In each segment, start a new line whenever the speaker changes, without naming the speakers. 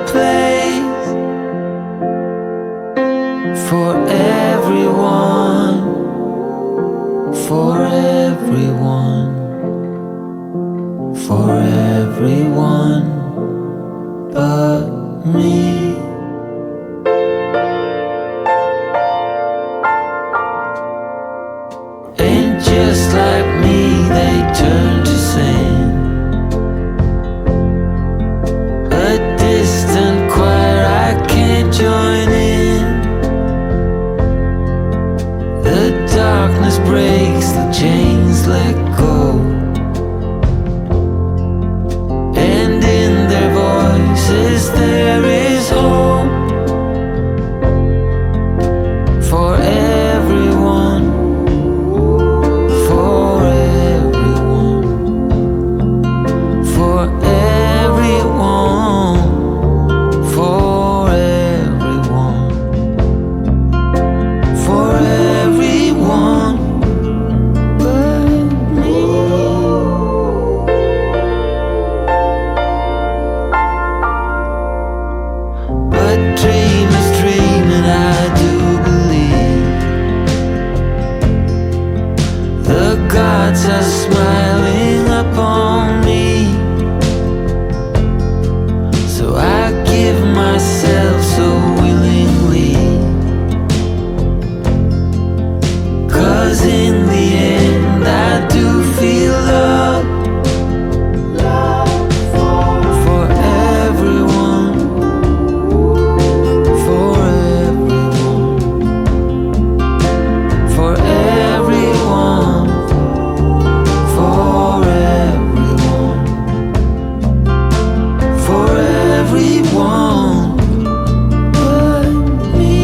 place for everyone, for everyone, for everyone but me. And just like me, they turn to sand, a distant choir I can't join in. The darkness breaks, the chains let go, and in their voices there is hope for everyone, for everyone, for everyone, for everyone, for everyone but me. But dream is dreaming, I do believe the gods are smiling upon me. So I give myself so willingly, 'cause in the end I do feel love, for everyone, for everyone, for everyone, for everyone, for everyone but me.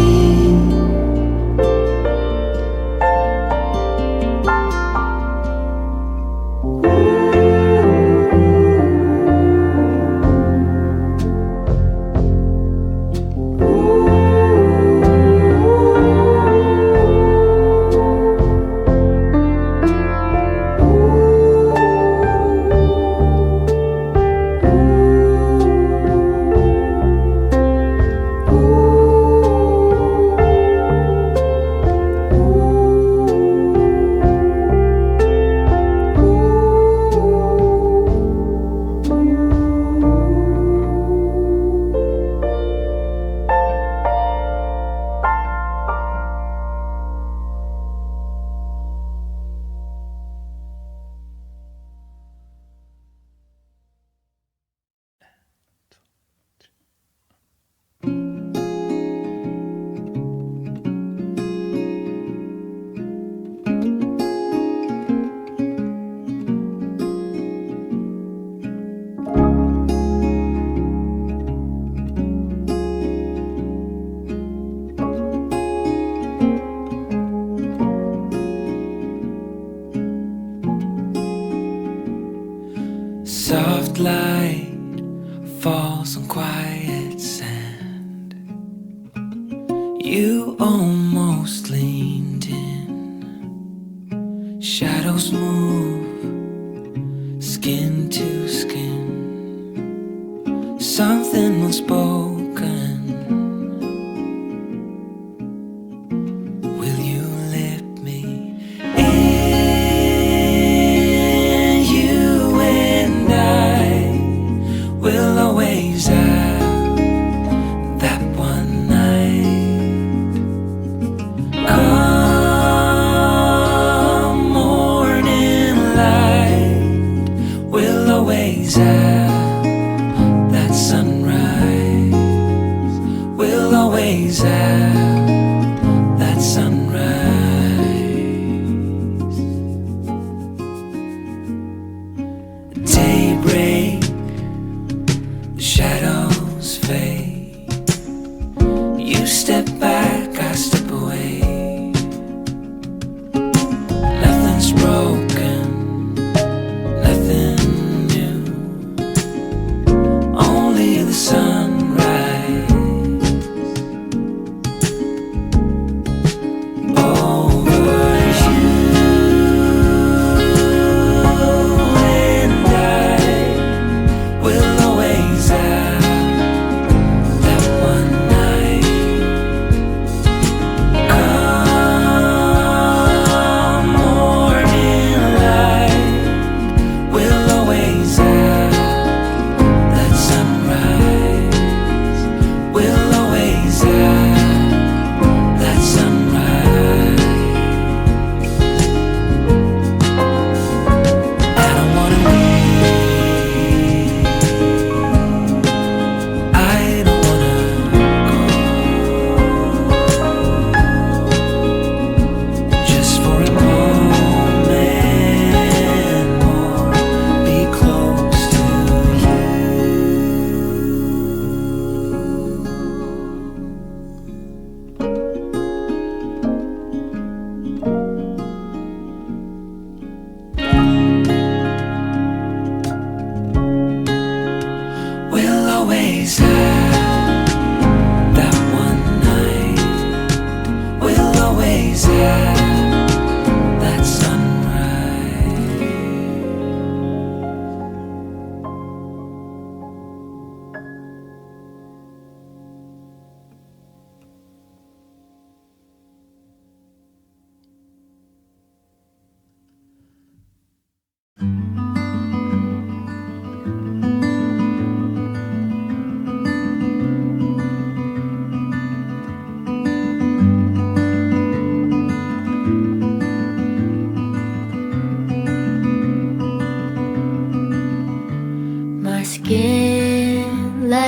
Soft light falls on quiet sand. You almost leaned in. Shadows move, skin to skin. Something unspoken. Will you let me in? You and I will always have that one night. Come morning light, we'll always have that sunrise. We'll always have that sunrise. Daybreak, shadows fade. You step back, I step away. Nothing's broken, nothing new, only the sunrise. Over you and I will always have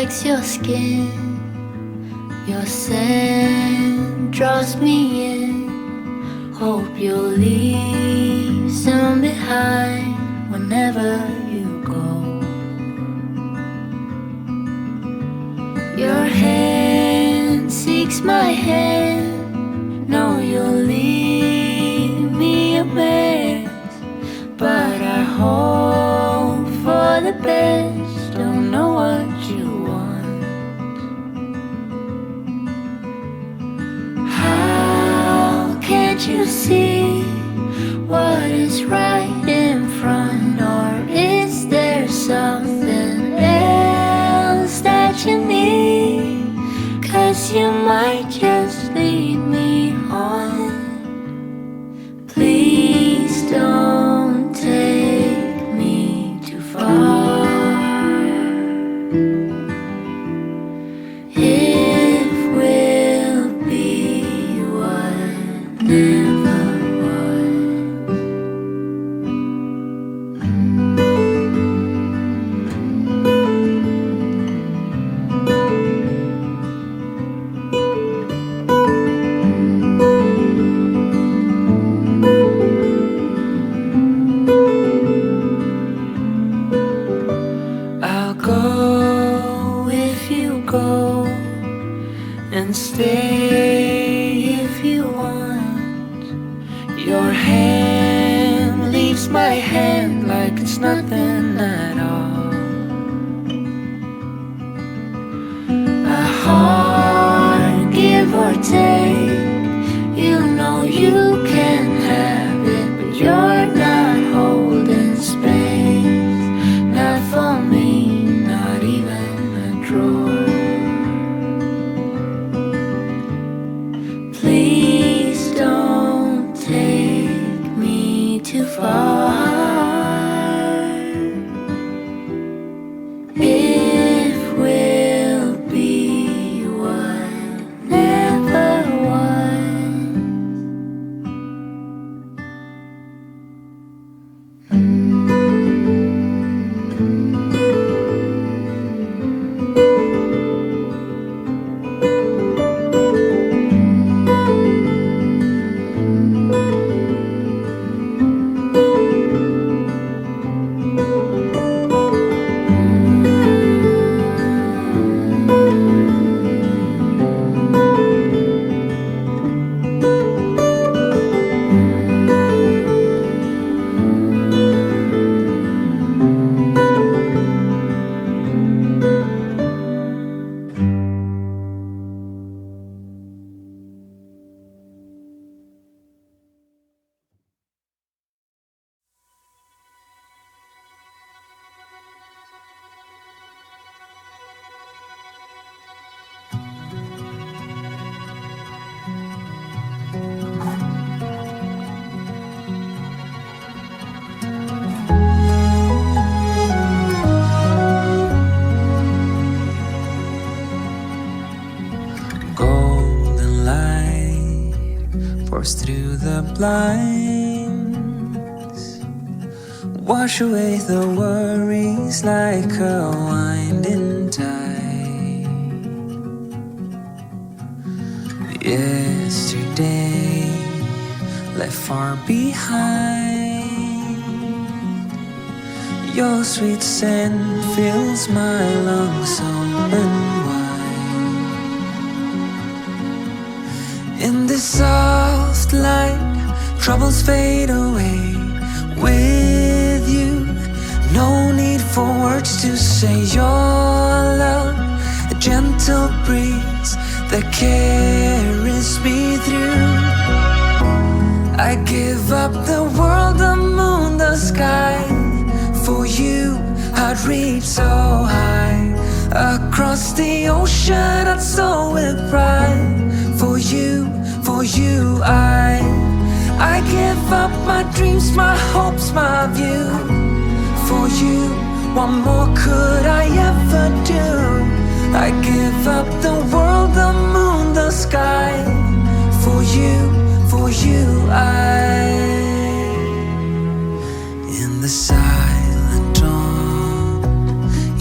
likes your skin. Your scent draws me in. Hope you'll leave some behind whenever you go. Your hand seeks my hand. Know you'll leave me a mess, but I hope for the best. Don't know what you want. How can't you see what is right in front? Or is there something else that you need? 'Cause you might just lead me on. Please don't take me too far. If we'll be what never was. I'll go if you go, and stay if you want. Your hand leaves my hand like it's nothing at all. A heart, give or take. You know you can have it, but you're not holding space. Not for me, not even a drawer. Please don't take me too far. If we'll be what never was.
Golden light pours through the blinds. Wash away the worries like a winding tide. Yesterday left far behind. Your sweet scent fills my lungs open wide. In this soft light, troubles fade away. With you, no need for words to say your love. A gentle breeze that carries me through. I give up the world, the moon, the sky. For you, I'd reach so high. Across the ocean, I'd soar with pride. For you, I give up my dreams, my hopes, my view. For you, what more could I ever do? I give up the world, the moon, the sky. For you, in the silent dawn,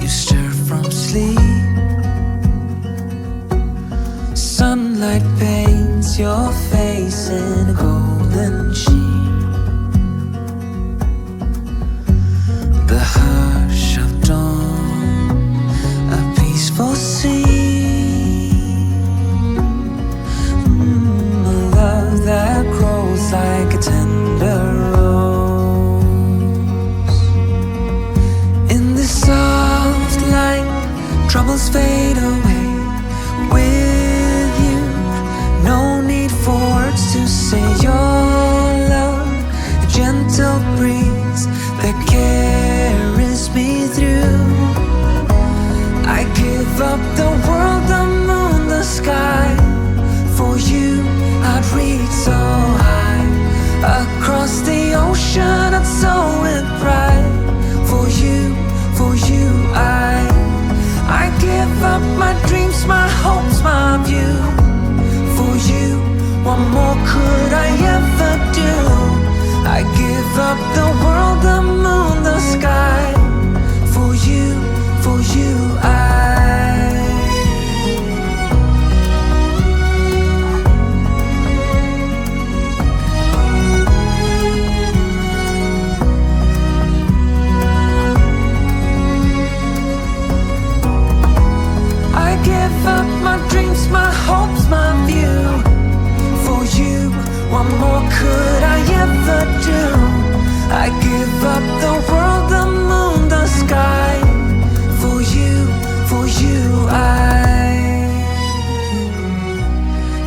you stir from sleep. in a golden sheen. The hush of dawn, a peaceful sea. A love that grows like a tender rose. In the soft light, troubles fade away with you. No need for words to say your love, a gentle breeze that carries me through. I give up the world, the moon, the sky. For you, I'd reach so high. Across the ocean, I'd soar with pride. For you, I give up my dreams, my hopes, my view. For you, what more could I ever do? I give up the world, the moon, the sky. For you, I give up my dreams, my hopes, my view. For you, what more could I ever do? I give up the world, the moon, the sky. For you, I.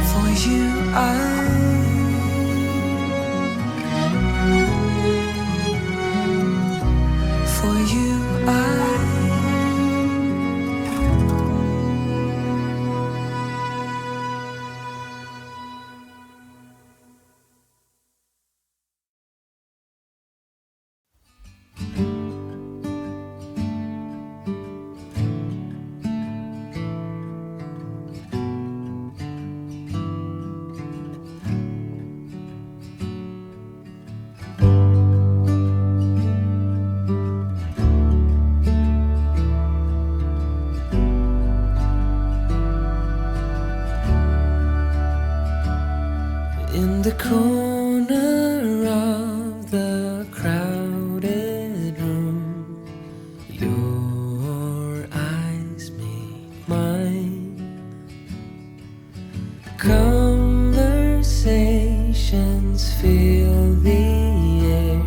For you, I. For you, I. In the corner of the crowded room, your eyes meet mine. Conversations fill the air,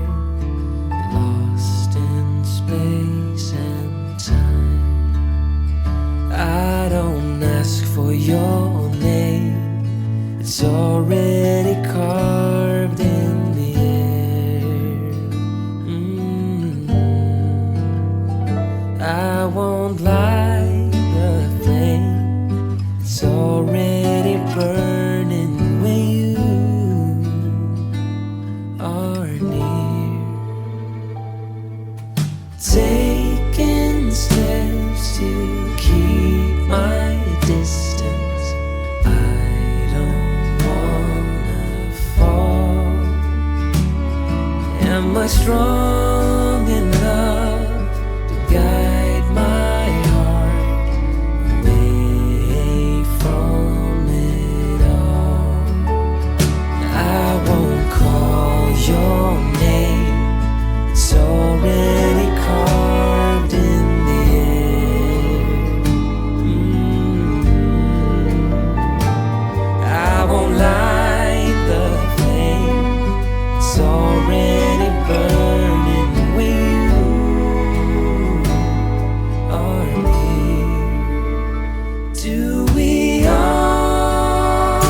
lost in space and time. I don't ask for your name, it's already carved in the air. I won't light the flame, it's already burning when you are near. Taking steps to keep my distance, I don't wanna fall. Am I strong enough to guide my heart away from it all? I won't call your name, it's already carved in the air. I won't light the flame, it's already burning when you are near. Do we all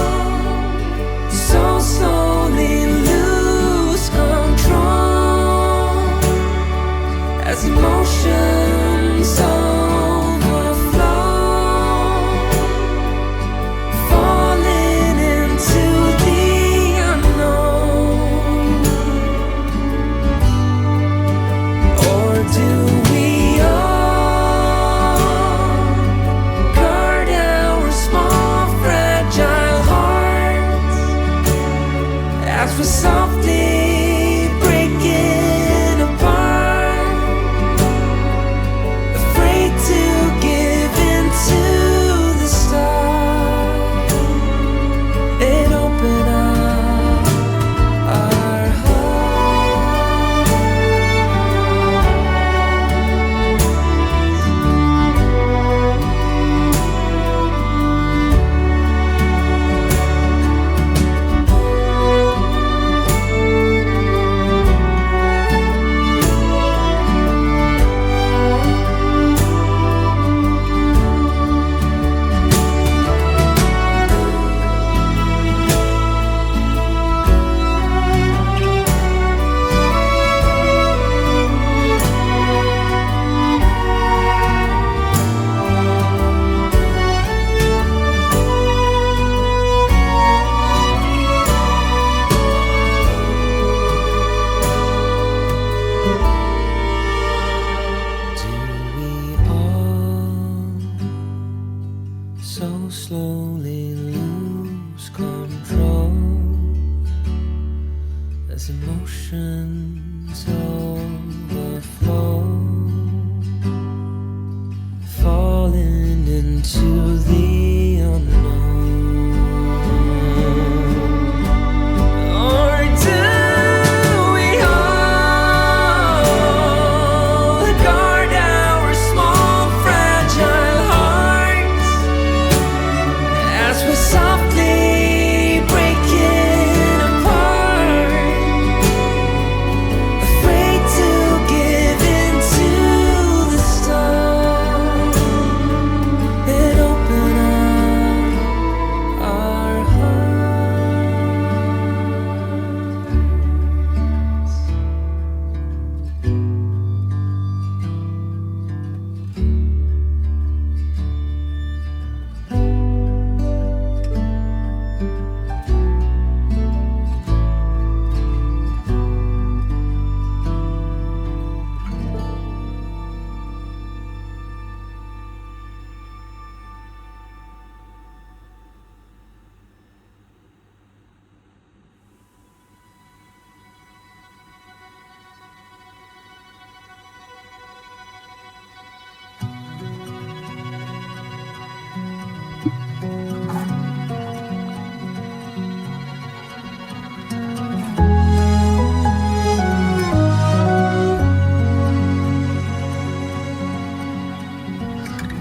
so slowly lose control as emotions overflow, falling into the unknown? Or do we all guard our so slowly lose control as emotions overflow, falling into the unknown. Or do we hold guard our small fragile hearts as we're softly breaking apart, afraid to give in to the storm and open up our hearts?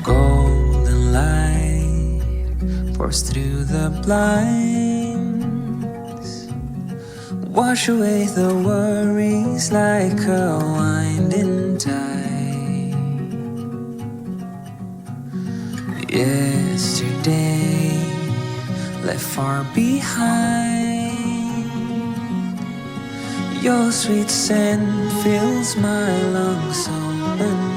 Golden light pours through the blinds, wash away the worries like a winding tide. Yesterday left far behind, your sweet scent fills my lungs open